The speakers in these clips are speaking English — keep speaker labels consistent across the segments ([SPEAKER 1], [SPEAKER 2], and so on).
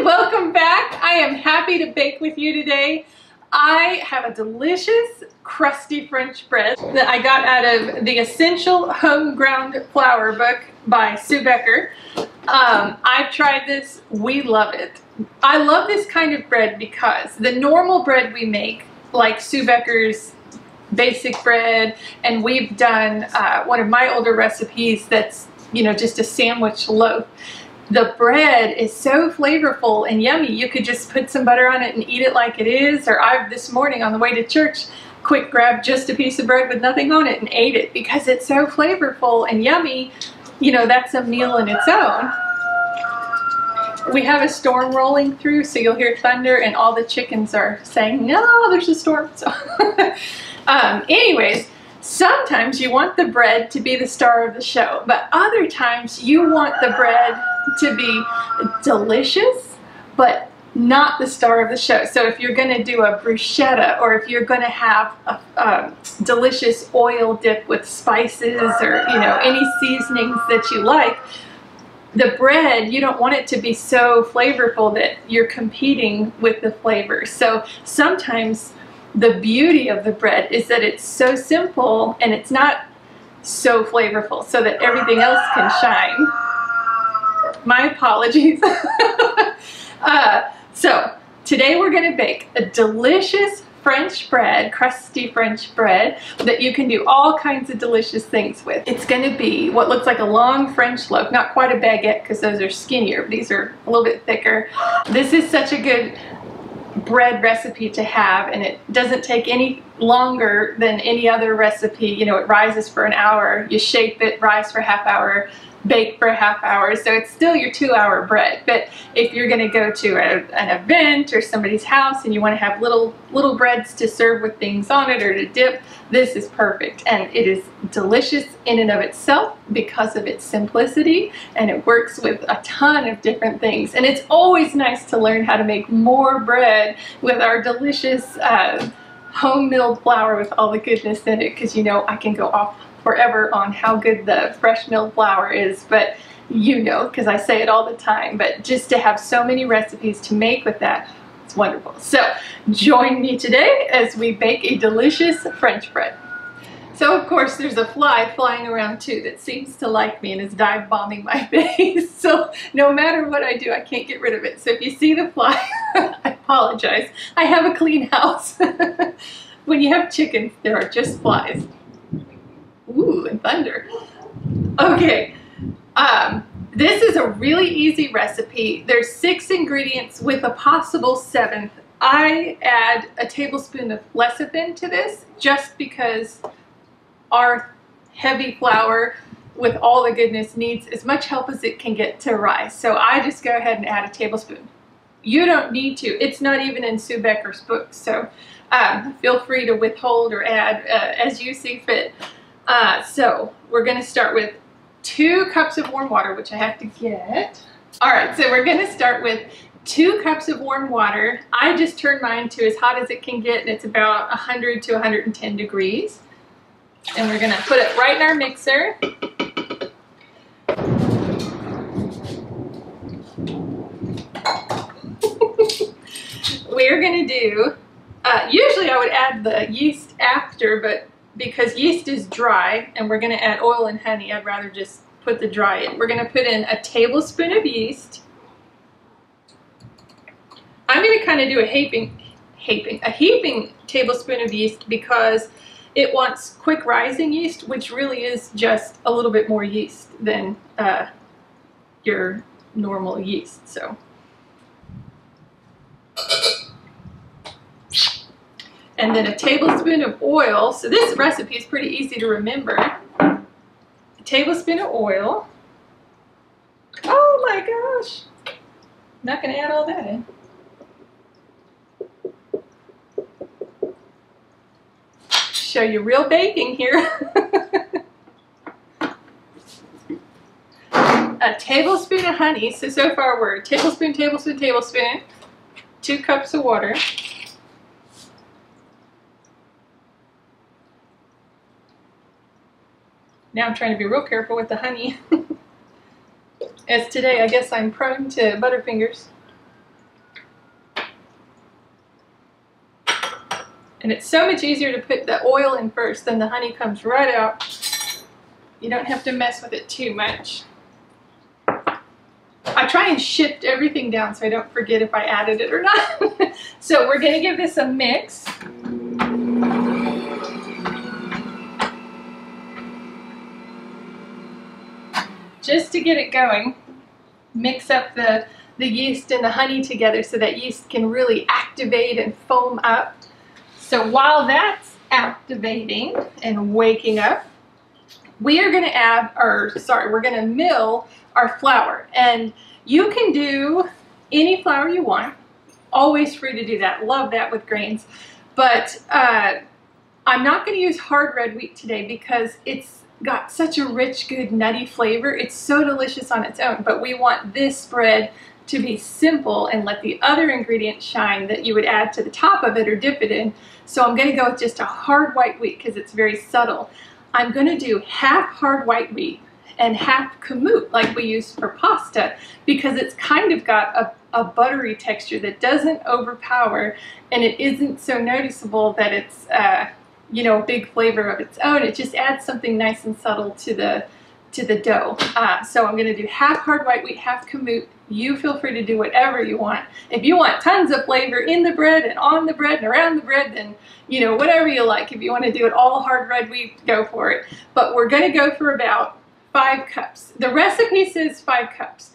[SPEAKER 1] Hi, welcome back. I am happy to bake with you today. I have a delicious crusty French bread that I got out of the Essential Home Ground Flour book by Sue Becker. I've tried this. We love it. I love this kind of bread because the normal bread we make, like Sue Becker's basic bread, and we've done one of my older recipes that's, you know, just a sandwich loaf. The bread is so flavorful and yummy. You could just put some butter on it and eat it like it is. Or I, this morning on the way to church, quick grabbed just a piece of bread with nothing on it and ate it because it's so flavorful and yummy. You know, that's a meal in its own. We have a storm rolling through, so you'll hear thunder and all the chickens are saying, no, there's a storm. So anyways, sometimes you want the bread to be the star of the show, but other times you want the bread to be delicious, but not the star of the show. So if you're going to do a bruschetta, or if you're going to have a delicious oil dip with spices, or, you know, any seasonings that you like, the bread, you don't want it to be so flavorful that you're competing with the flavors. So sometimes the beauty of the bread is that it's so simple and it's not so flavorful, so that everything else can shine. My apologies. So today we're going to bake a delicious French bread, crusty French bread that you can do all kinds of delicious things with. It's going to be what looks like a long French loaf, not quite a baguette because those are skinnier. These are a little bit thicker. This is such a good bread recipe to have, and it doesn't take any longer than any other recipe. You know, it rises for an hour, you shape it, rise for a half hour, bake for a half hour, so it's still your 2-hour bread. But if you're going to go to an event or somebody's house and you want to have little breads to serve with things on it or to dip, this is perfect. And it is delicious in and of itself because of its simplicity, and it works with a ton of different things. And it's always nice to learn how to make more bread with our delicious home milled flour with all the goodness in it, because, you know, I can go off forever on how good the fresh milled flour is, but you know, because I say it all the time, but just to have so many recipes to make with that, it's wonderful. So join me today as we bake a delicious French bread. So of course there's a fly flying around too that seems to like me and is dive bombing my face. So no matter what I do, I can't get rid of it. So if you see the fly, I apologize. I have a clean house. When you have chickens, there are just flies. Ooh, and thunder. Okay, this is a really easy recipe. There's 6 ingredients with a possible 7th. I add a tablespoon of lecithin to this just because our heavy flour with all the goodness needs as much help as it can get to rise. So I just go ahead and add a tablespoon. You don't need to. It's not even in Sue Becker's book, so feel free to withhold or add as you see fit. So we're going to start with 2 cups of warm water, which I have to get. All right, so we're going to start with 2 cups of warm water. I just turned mine to as hot as it can get, and it's about 100 to 110 degrees. And we're going to put it right in our mixer. We're going to do, usually I would add the yeast after, but because yeast is dry and we're going to add oil and honey, I'd rather just put the dry in. We're going to put in a tablespoon of yeast. I'm going to kind of do a heaping tablespoon of yeast because it wants quick rising yeast, which really is just a little bit more yeast than your normal yeast. So. And then a tablespoon of oil. So this recipe is pretty easy to remember. A tablespoon of oil. Oh my gosh. I'm not going to add all that in. Show you real baking here. A tablespoon of honey. So far we're tablespoon, tablespoon, tablespoon. 2 cups of water. Now I'm trying to be real careful with the honey. As today, I guess I'm prone to butterfingers. And it's so much easier to put the oil in first, then the honey comes right out. You don't have to mess with it too much. I try and shift everything down so I don't forget if I added it or not. So we're going to give this a mix. Just to get it going, mix up the yeast and the honey together so that yeast can really activate and foam up. So while that's activating and waking up, we are going to add, we're going to mill our flour. And you can do any flour you want. Always free to do that. Love that with grains. But I'm not going to use hard red wheat today because it's got such a rich, good, nutty flavor. It's so delicious on its own. But we want this bread to be simple and let the other ingredients shine that you would add to the top of it or dip it in. So I'm going to go with just a hard white wheat because it's very subtle. I'm going to do half hard white wheat and half kamut like we use for pasta because it's kind of got a buttery texture that doesn't overpower, and it isn't so noticeable that it's you know, a big flavor of its own. It just adds something nice and subtle to the dough. So I'm going to do half hard white wheat, half kamut. You feel free to do whatever you want. If you want tons of flavor in the bread and on the bread and around the bread, then, you know, whatever you like. If you want to do it all hard red wheat, go for it. But we're going to go for about 5 cups. The recipe says 5 cups.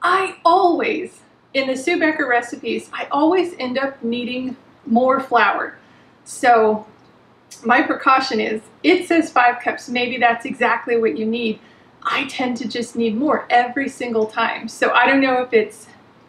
[SPEAKER 1] I always, in the Sue Becker recipes, I always end up needing more flour. So my precaution is, it says 5 cups. Maybe that's exactly what you need. I tend to just need more every single time. So I don't know if it's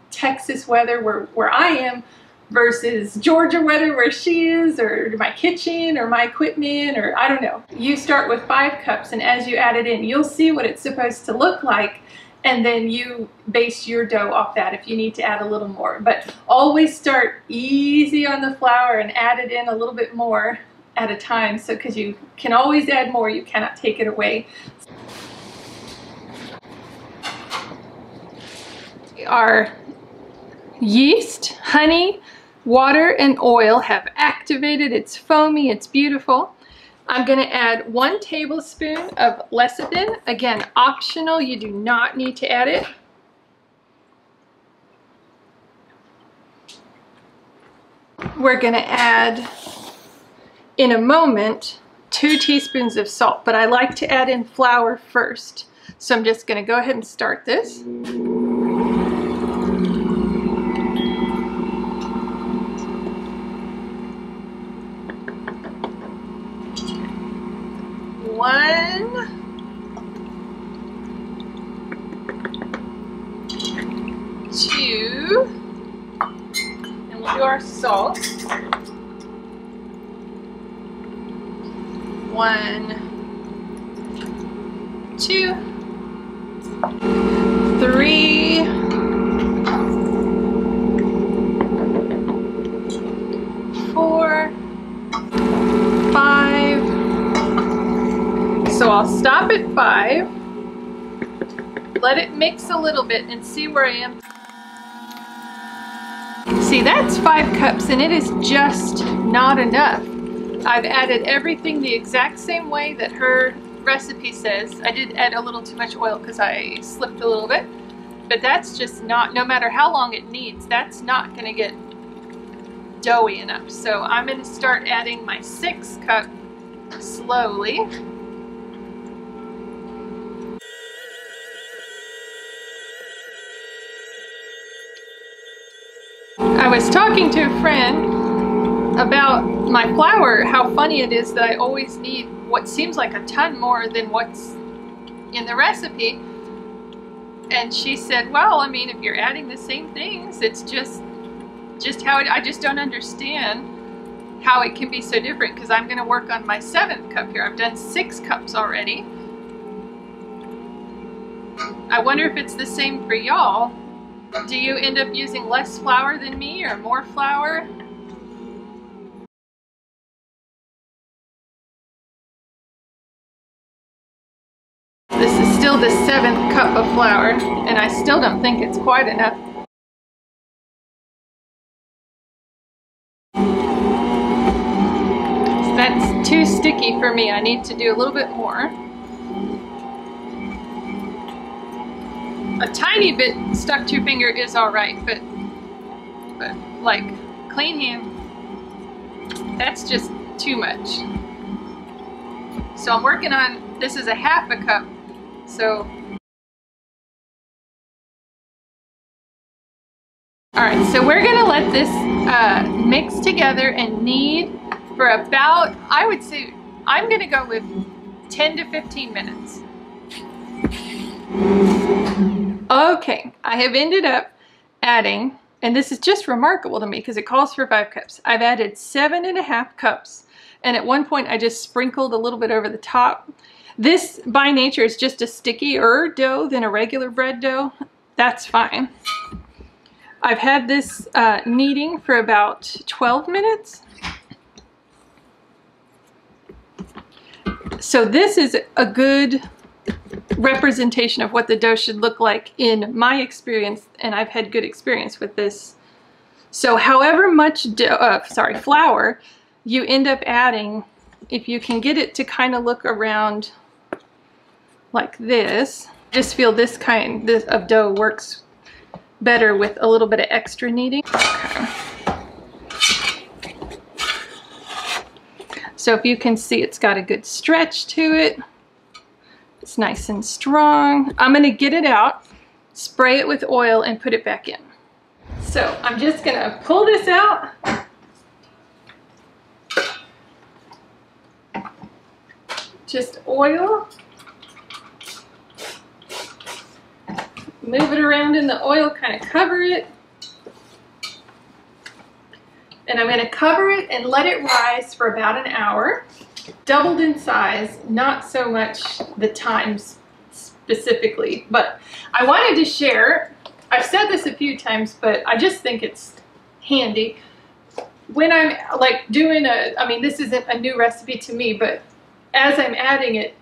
[SPEAKER 1] Texas weather where I am versus Georgia weather where she is, or my kitchen or my equipment, or I don't know. You start with 5 cups, and as you add it in, you'll see what it's supposed to look like, and then you base your dough off that if you need to add a little more. But always start easy on the flour and add it in a little bit more at a time, so because you can always add more, you cannot take it away. Our yeast, honey, water, and oil have activated. It's foamy, it's beautiful. I'm going to add 1 tablespoon of lecithin. Again, optional, you do not need to add it. We're going to add, in a moment, 2 teaspoons of salt, but I like to add in flour first. So I'm just going to go ahead and start this. One, 2, and we'll do our salt. 1, 2, 3, 4, 5. So I'll stop at 5, let it mix a little bit and see where I am. See, that's 5 cups and it is just not enough. I've added everything the exact same way that her recipe says. I did add a little too much oil because I slipped a little bit, but that's just not, no matter how long it needs, that's not going to get doughy enough. So I'm going to start adding my 6 cup slowly. I was talking to a friend about my flour, how funny it is that I always need what seems like a ton more than what's in the recipe. And she said, well, I mean, if you're adding the same things, it's just how it, I just don't understand how it can be so different, because I'm going to work on my 7th cup here. I've done 6 cups already. I wonder if it's the same for y'all. Do you end up using less flour than me or more flour? This is still the 7th cup of flour, and I still don't think it's quite enough. sticky for me. I need to do a little bit more. A tiny bit stuck to your finger is all right, but like clean hand, that's just too much. So I'm working on, this is a half a cup, so. All right, so we're gonna let this mix together and knead for about, I would say, I'm gonna go with 10 to 15 minutes. Okay, I have ended up adding, and this is just remarkable to me because it calls for 5 cups. I've added 7.5 cups, and at one point I just sprinkled a little bit over the top. This by nature is just a stickier dough than a regular bread dough. That's fine. I've had this kneading for about 12 minutes. So this is a good representation of what the dough should look like in my experience, and I've had good experience with this. So however much flour you end up adding, if you can get it to kind of look around like this, just feel this kind of dough works better with a little bit of extra kneading. Okay. So if you can see, it's got a good stretch to it. It's nice and strong. I'm gonna get it out, spray it with oil, and put it back in. So I'm just gonna pull this out. Just oil. Move it around in the oil, kind of cover it. And I'm gonna cover it and let it rise for about an hour. Doubled in size, not so much the times specifically, but I wanted to share, I've said this a few times, but I just think it's handy. When I'm like doing I mean, this isn't a new recipe to me, but as I'm adding it,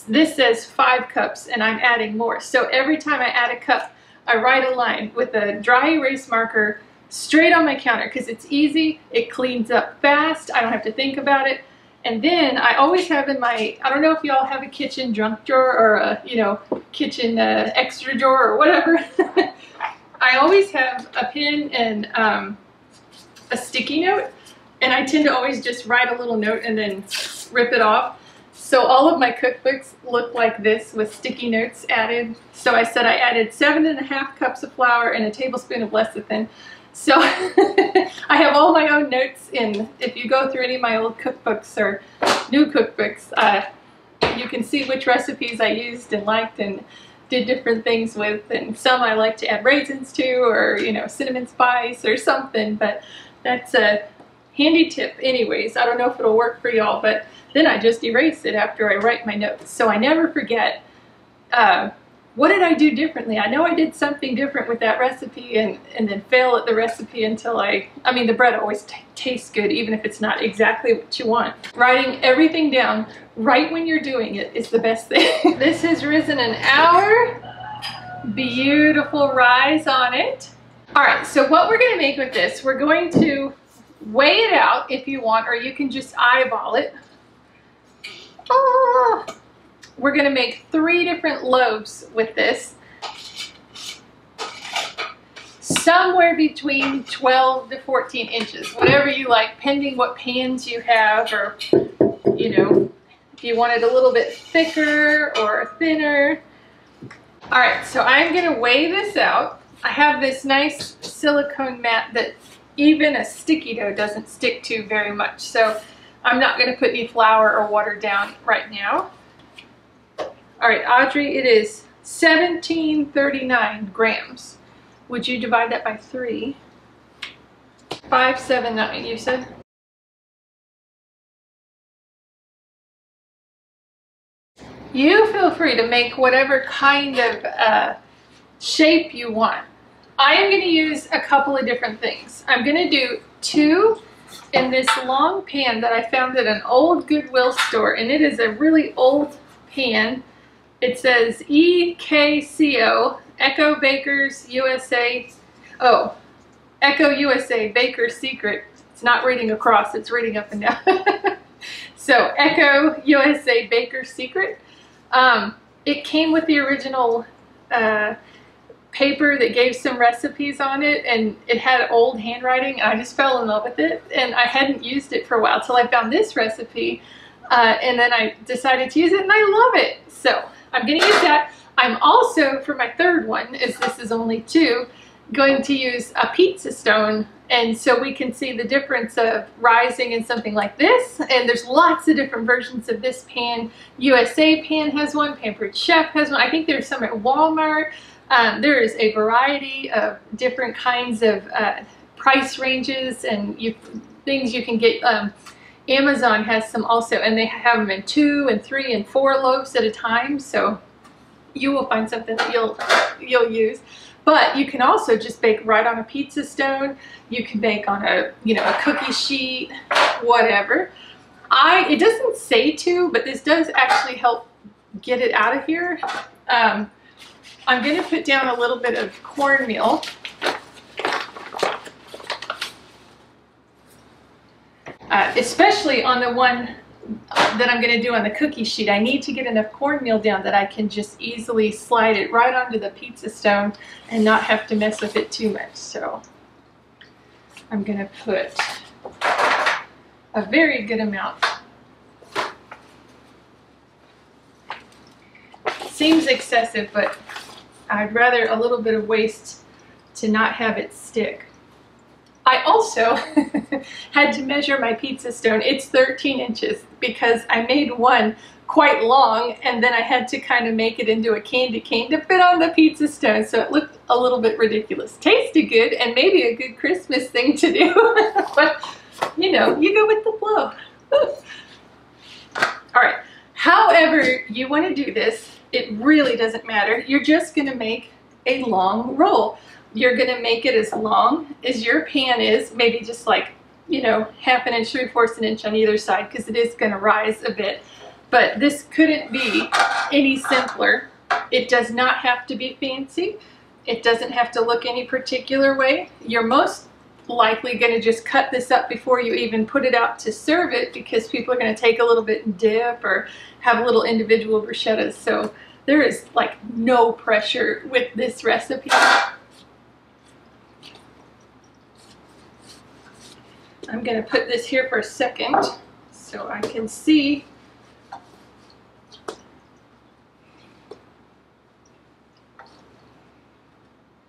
[SPEAKER 1] this says 5 cups and I'm adding more. So every time I add a cup, I write a line with a dry erase marker straight on my counter because it's easy, it cleans up fast, I don't have to think about it. And then I always have in my, I don't know if y'all have a kitchen junk drawer or a, you know, kitchen extra drawer or whatever. I always have a pen and a sticky note, and I tend to always just write a little note and then rip it off. So all of my cookbooks look like this with sticky notes added. So I said I added 7.5 cups of flour and a tablespoon of lecithin. So I have all my own notes in. If you go through any of my old cookbooks or new cookbooks, you can see which recipes I used and liked and did different things with. And some I like to add raisins to, or, you know, cinnamon spice or something. But that's a handy tip anyways. I don't know if it'll work for y'all, but then I just erase it after I write my notes. So I never forget, what did I do differently? I know I did something different with that recipe and then fail at the recipe until I mean, the bread always tastes good, even if it's not exactly what you want. Writing everything down right when you're doing it is the best thing. This has risen an hour. Beautiful rise on it. All right, so what we're gonna make with this, we're going to weigh it out if you want, or you can just eyeball it. We're gonna make 3 different loaves with this. Somewhere between 12 to 14 inches, whatever you like, pending what pans you have, or, you know, if you want it a little bit thicker or thinner. All right, so I'm gonna weigh this out. I have this nice silicone mat that even a sticky dough doesn't stick to very much, so I'm not gonna put any flour or water down right now. All right, Audrey, it is 1739 grams. Would you divide that by 3? 579, you said? You feel free to make whatever kind of shape you want. I am going to use a couple of different things. I'm going to do 2 in this long pan that I found at an old Goodwill store, and it is a really old pan. It says EKCO, Echo Bakers USA. Oh, Echo USA Baker's Secret. It's not reading across, it's reading up and down. So Echo USA Baker Secret. It came with the original paper that gave some recipes on it, and it had old handwriting, and I just fell in love with it, and I hadn't used it for a while till I found this recipe, and then I decided to use it, and I love it. So I'm going to use that. I'm also, for my third one, as this is only 2, going to use a pizza stone, and so we can see the difference of rising in something like this. And there's lots of different versions of this pan. USA Pan has one, Pampered Chef has one. I think there's some at Walmart. There is a variety of different kinds of price ranges and things you can get. Amazon has some also, and they have them in 2 and 3 and 4 loaves at a time. So you will find something that you'll use. But you can also just bake right on a pizza stone. You can bake on a cookie sheet, whatever. It doesn't say to, but this does actually help get it out of here. I'm going to put down a little bit of cornmeal. Especially on the one that I'm going to do on the cookie sheet. I need to get enough cornmeal down that I can just easily slide it right onto the pizza stone and not have to mess with it too much. So I'm going to put a very good amount. Seems excessive, but I'd rather a little bit of waste to not have it stick. I also had to measure my pizza stone. It's 13 inches because I made one quite long, and then I had to kind of make it into a candy cane to fit on the pizza stone, so it looked a little bit ridiculous. Tasted good, and maybe a good Christmas thing to do, but you know, you go with the flow. All right, however you want to do this, it really doesn't matter. You're just going to make a long roll. You're going to make it as long as your pan is, maybe just like, you know, 1/2 inch, 3/4 inch on either side, because it is going to rise a bit. But this couldn't be any simpler. It does not have to be fancy. It doesn't have to look any particular way. You're most likely going to just cut this up before you even put it out to serve it, because people are going to take a little bit and dip or have little individual bruschettas. So there is like no pressure with this recipe. I'm going to put this here for a second so I can see.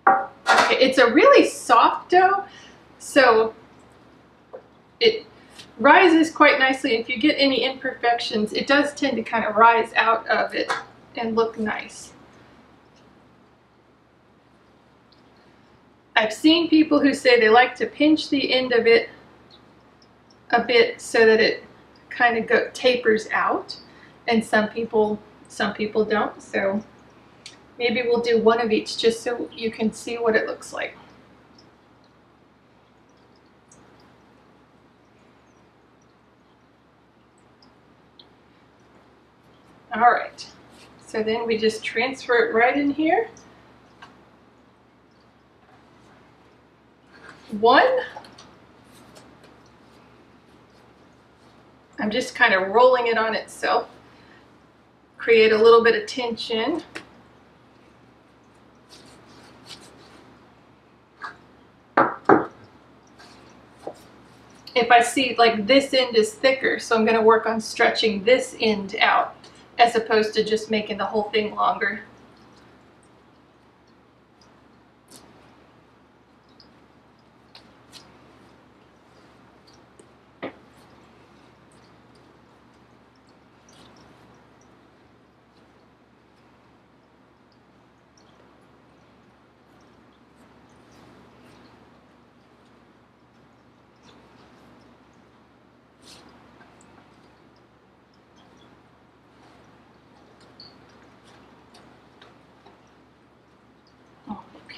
[SPEAKER 1] Okay, it's a really soft dough, so it rises quite nicely. If you get any imperfections, it does tend to kind of rise out of it and look nice. I've seen people who say they like to pinch the end of it a bit so that it kind of tapers out, and some people don't. So maybe we'll do one of each just so you can see what it looks like. All right, so then we just transfer it right in here. One. I'm just kind of rolling it on itself. Create a little bit of tension. If I see like this end is thicker, so I'm going to work on stretching this end out as opposed to just making the whole thing longer.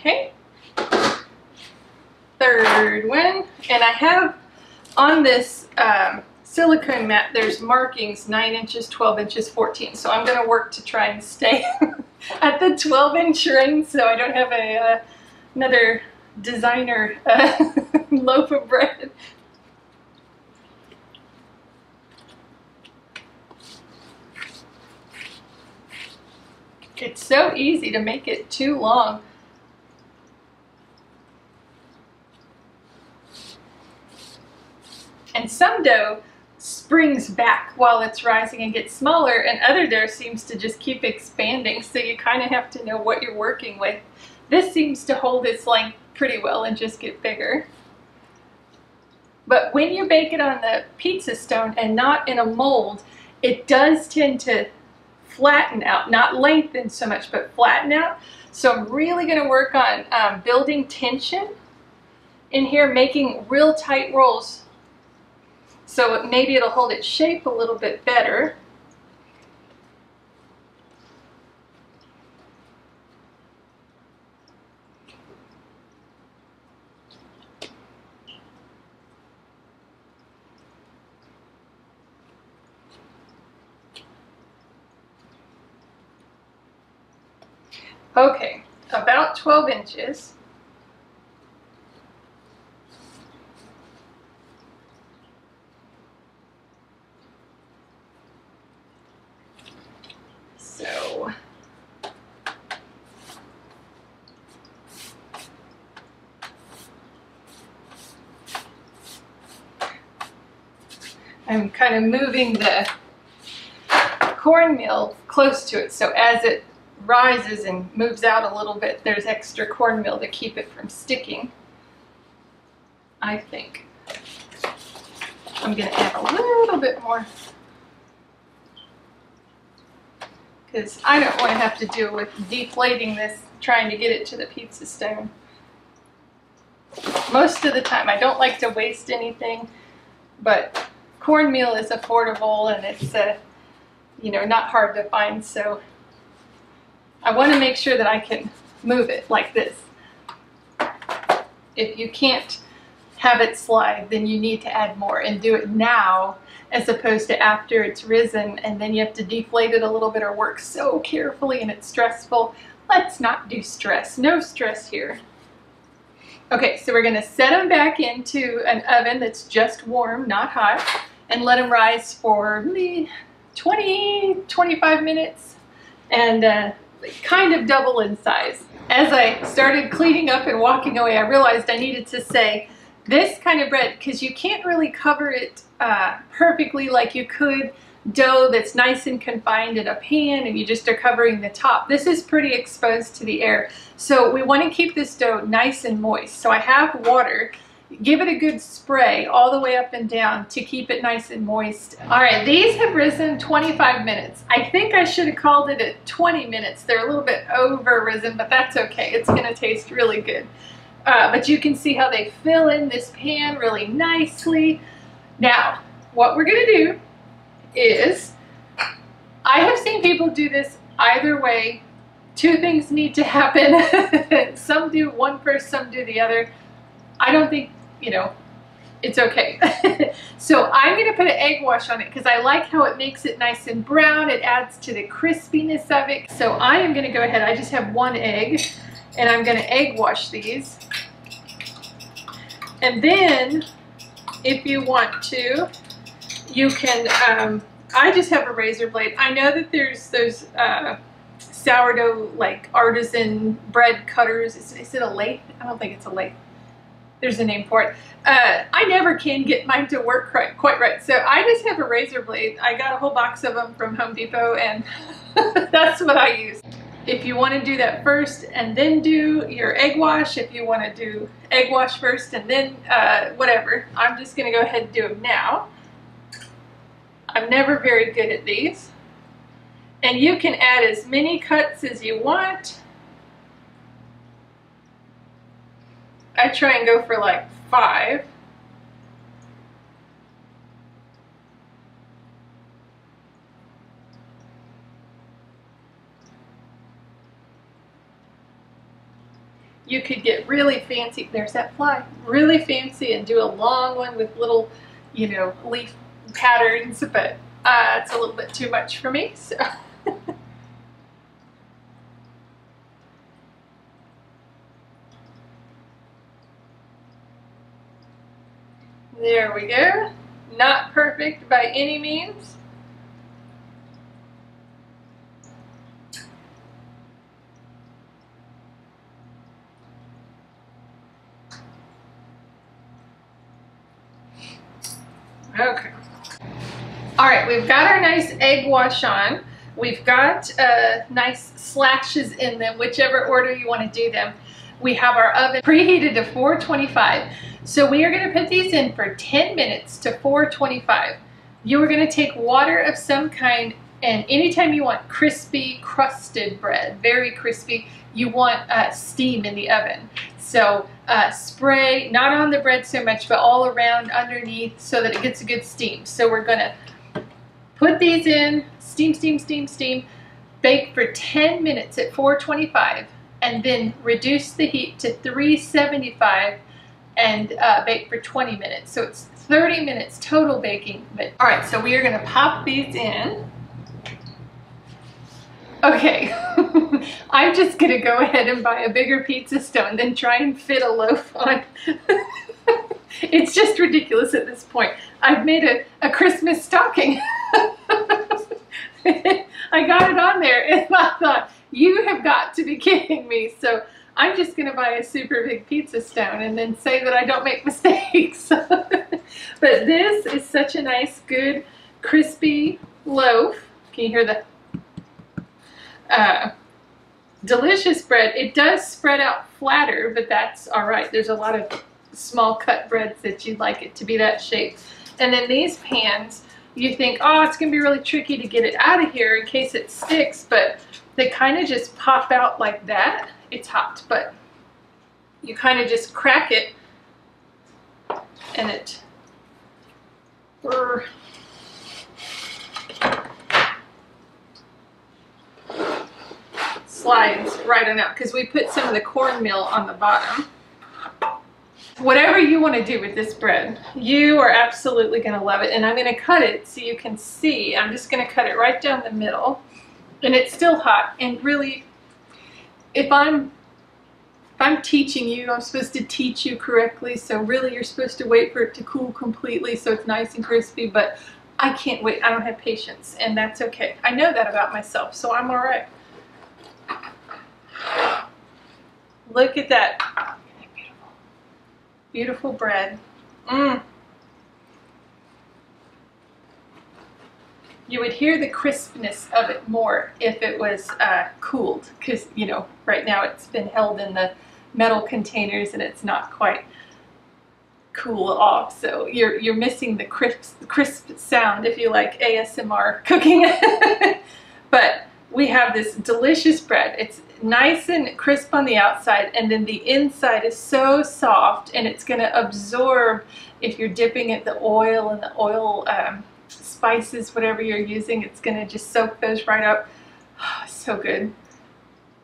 [SPEAKER 1] Okay, third one, and I have on this silicone mat, there's markings 9 inches, 12 inches, 14, so I'm going to work to try and stay at the 12-inch range so I don't have another designer loaf of bread. It's so easy to make it too long. And some dough springs back while it's rising and gets smaller, and other dough seems to just keep expanding, so you kind of have to know what you're working with. This seems to hold its length pretty well and just get bigger. But when you bake it on the pizza stone and not in a mold, it does tend to flatten out, not lengthen so much, but flatten out. So I'm really going to work on building tension in here, making real tight rolls, so maybe it'll hold its shape a little bit better. Okay, about 12 inches. So I'm kind of moving the cornmeal close to it, so as it rises and moves out a little bit, there's extra cornmeal to keep it from sticking. I think I'm going to add a little bit more, because I don't want to have to deal with deflating this trying to get it to the pizza stone. Most of the time, I don't like to waste anything, but cornmeal is affordable and it's you know, not hard to find, so I want to make sure that I can move it like this. If you can't have it slide, then you need to add more, and do it now as opposed to after it's risen and then you have to deflate it a little bit or work so carefully and it's stressful. Let's not do stress. No stress here. Okay, so we're going to set them back into an oven that's just warm, not hot, and let them rise for 20-25 minutes and kind of double in size. As I started cleaning up and walking away, I realized I needed to say this kind of bread, because you can't really cover it perfectly like you could dough that's nice and confined in a pan and you just are covering the top. This is pretty exposed to the air, so we want to keep this dough nice and moist. So I have water. Give it a good spray all the way up and down to keep it nice and moist. All right, these have risen 25 minutes. I think I should have called it at 20 minutes. They're a little bit over risen, but that's okay. It's gonna taste really good. But you can see how they fill in this pan really nicely. Now, what we're gonna do is, I have seen people do this either way. Two things need to happen. Some do one first, some do the other. I don't think, you know, it's okay. So I'm going to put an egg wash on it because I like how it makes it nice and brown. It adds to the crispiness of it. So I am going to go ahead. I just have one egg and I'm going to egg wash these. And then if you want to, you can, I just have a razor blade. I know that there's those sourdough like artisan bread cutters. Is it a lathe? I don't think it's a lathe. There's a name for it. I never can get mine to work quite right. So I just have a razor blade. I got a whole box of them from Home Depot and that's what I use. If you want to do that first and then do your egg wash, if you want to do egg wash first and then whatever, I'm just going to go ahead and do them now. I'm never very good at these. And you can add as many cuts as you want. I try and go for like 5. You could get really fancy, there's that fly, really fancy and do a long one with little, you know, leaf patterns, but it's a little bit too much for me, so. There we go. Not perfect by any means. Okay. All right, we've got our nice egg wash on. We've got nice slashes in them, whichever order you want to do them. We have our oven preheated to 425. So we are going to put these in for 10 minutes to 425. You are going to take water of some kind, and anytime you want crispy, crusted bread, very crispy, you want steam in the oven. So spray, not on the bread so much, but all around underneath so that it gets a good steam. So we're going to put these in, steam, steam, steam, steam, bake for 10 minutes at 425, and then reduce the heat to 375 and bake for 20 minutes. So it's 30 minutes total baking. But all right, so we are going to pop these in. Okay, I'm just going to go ahead and buy a bigger pizza stone than try and fit a loaf on. It's just ridiculous at this point. I've made a Christmas stocking. I got it on there and I thought, you have got to be kidding me. So I'm just going to buy a super big pizza stone and then say that I don't make mistakes. But this is such a nice, good, crispy loaf. Can you hear the delicious bread? It does spread out flatter, but that's all right. There's a lot of small cut breads that you'd like it to be that shape. And then these pans, you think, oh, it's gonna be really tricky to get it out of here in case it sticks, but they kind of just pop out like that. It's hot, but you kind of just crack it and it slides right on out because we put some of the cornmeal on the bottom. Whatever you want to do with this bread, you are absolutely going to love it. And I'm going to cut it so you can see. I'm just going to cut it right down the middle. And it's still hot. And really, if I'm teaching you, I'm supposed to teach you correctly. So really, you're supposed to wait for it to cool completely so it's nice and crispy. But I can't wait. I don't have patience. And that's okay. I know that about myself, so I'm all right. Look at that. Beautiful bread. You would hear the crispness of it more if it was cooled, because, you know, right now it's been held in the metal containers and it's not quite cool off. So you're missing the crisp sound if you like ASMR cooking. But we have this delicious bread. It's nice and crisp on the outside, and then the inside is so soft, and it's going to absorb if you're dipping it the oil and the oil spices, whatever you're using. It's going to just soak those right up. Oh, so good.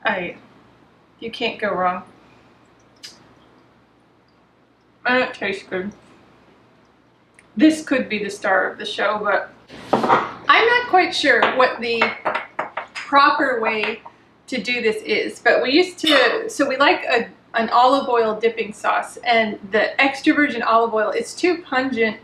[SPEAKER 1] You can't go wrong. It tastes good. This could be the star of the show, but I'm not quite sure what the proper way to do this is, but we used to, so we like an olive oil dipping sauce, and the extra virgin olive oil is too pungent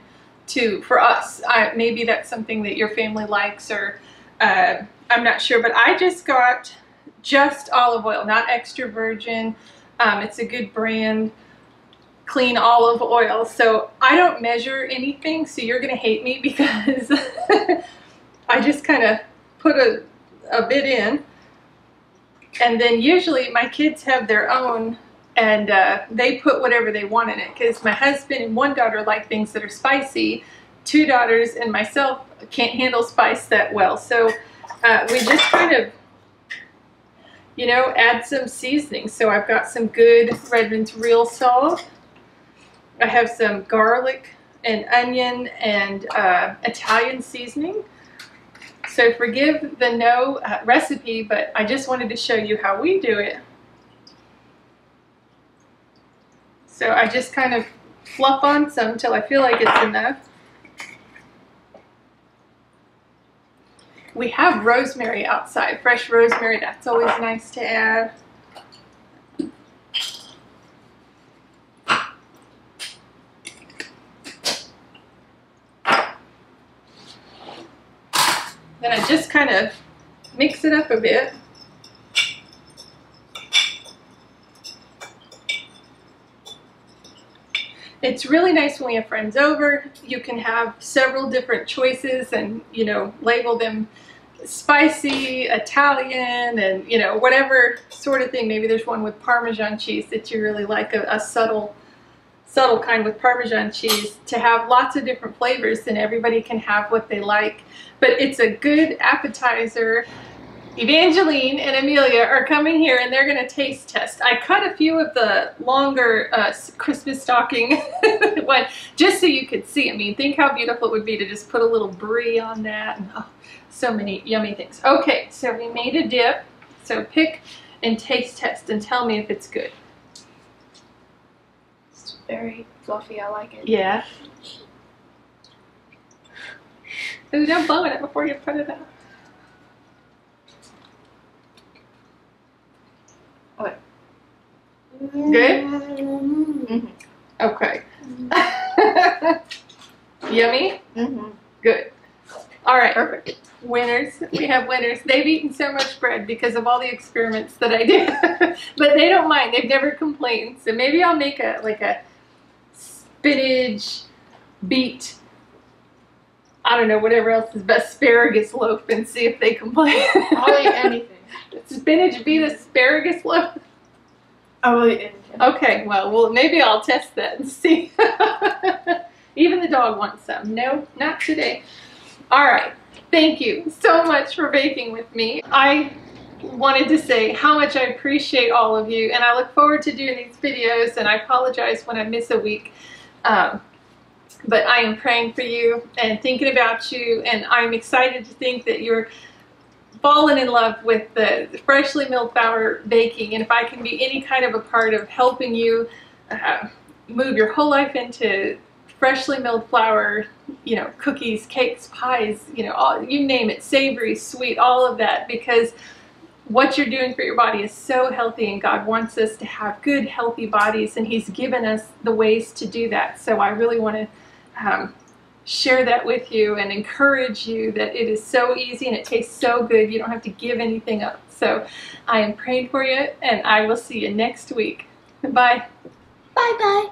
[SPEAKER 1] for us. Maybe that's something that your family likes, or I'm not sure, but I just got just olive oil, not extra virgin. It's a good brand, clean olive oil. So I don't measure anything, so you're gonna hate me because I just kind of put a bit in. And then usually my kids have their own, and they put whatever they want in it, because my husband and one daughter like things that are spicy. Two daughters and myself can't handle spice that well. So we just kind of, you know, add some seasoning. So I've got some good Redmond's real salt. I have some garlic and onion and Italian seasoning. So forgive the no recipe, but I just wanted to show you how we do it. So I just kind of fluff on some until I feel like it's enough. We have rosemary outside, fresh rosemary. That's always nice to add. Then I just kind of mix it up a bit. It's really nice when we have friends over. You can have several different choices and, you know, label them spicy, Italian, and, you know, whatever sort of thing. Maybe there's one with Parmesan cheese that you really like, a subtle kind with Parmesan cheese, to have lots of different flavors, and everybody can have what they like. But it's a good appetizer. Evangeline and Amelia are coming here and they're going to taste test. I cut a few of the longer Christmas stocking one just so you could see. I mean, think how beautiful it would be to just put a little brie on that. And, oh, so many yummy things. Okay, so we made a dip. So pick and taste test and tell me if it's good.
[SPEAKER 2] It's very fluffy. I like it.
[SPEAKER 1] Yeah. Ooh, don't blow it up before you put it out.
[SPEAKER 2] Okay.
[SPEAKER 1] Good? Mm-hmm. Okay. Yummy?
[SPEAKER 2] Mm-hmm.
[SPEAKER 1] Good. All right.
[SPEAKER 2] Perfect.
[SPEAKER 1] Winners. We have winners. They've eaten so much bread because of all the experiments that I did. But they don't mind. They've never complained. So maybe I'll make a spinach, beet, I don't know, whatever else is best, asparagus loaf, and see if they complain.
[SPEAKER 2] I'll eat anything.
[SPEAKER 1] Spinach, beet, asparagus loaf?
[SPEAKER 2] I will eat anything.
[SPEAKER 1] Okay, well, maybe I'll test that and see. Even the dog wants some. No, not today. All right. Thank you so much for baking with me. I wanted to say how much I appreciate all of you, and I look forward to doing these videos, and I apologize when I miss a week. But I am praying for you and thinking about you, and I'm excited to think that you're fallen in love with the freshly milled flour baking, and if I can be any kind of a part of helping you move your whole life into freshly milled flour, you know, cookies, cakes, pies, you know, all, you name it, savory, sweet, all of that, because what you're doing for your body is so healthy, and God wants us to have good, healthy bodies, and He's given us the ways to do that. So I really want to share that with you and encourage you that it is so easy and it tastes so good. You don't have to give anything up. So I am praying for you, and I will see you next week. Bye.
[SPEAKER 2] Bye-bye.